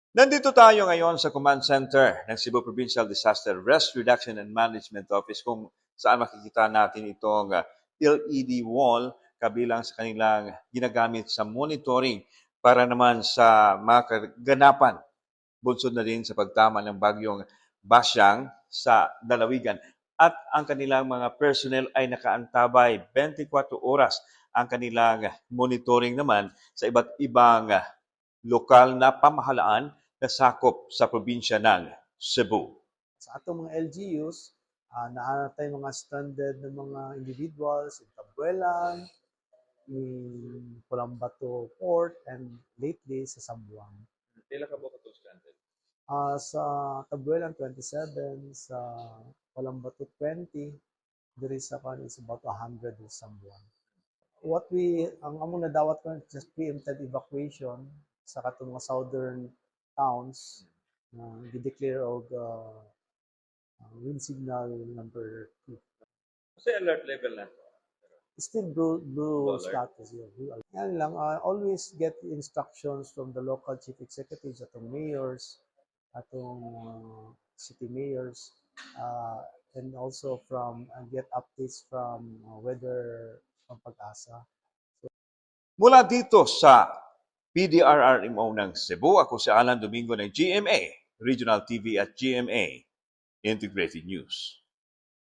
Nandito tayo ngayon sa Command Center ng Cebu Provincial Disaster Risk Reduction and Management Office kung saan makikita natin itong LED wall kabilang sa kanilang ginagamit sa monitoring para naman sa mga kaganapan bunsod na din sa pagtama ng bagyong Basyang sa Dalawigan. At ang kanilang mga personnel ay nakaantabay 24 oras ang kanilang monitoring naman sa iba't ibang lokal na pamahalaan na sakop sa probinsya ng Cebu. Sa atong mga LGUs, naa tay mga stranded na mga individuals in Tabuelan, in Colambato Port, and lately sa Sambuang. Pila ka ba ito stranded? Sa Tabuelan, 27, sa Colambato, 20, there is about 100 in Sambuang. Ang among nadawat ko just preemptive evacuation sa katong mga southern towns na gi-declare og wind signal number 2. Kasi alert level na. Still blue status. Yeah, blue alert. Yan lang, always get instructions from the local chief executives, atong mayors, atong city mayors, and also from get updates from weather from Pag-asa. Mula dito sa PDRRMO ng Cebu, ako si Alan Domingo ng GMA, Regional TV at GMA Integrated News.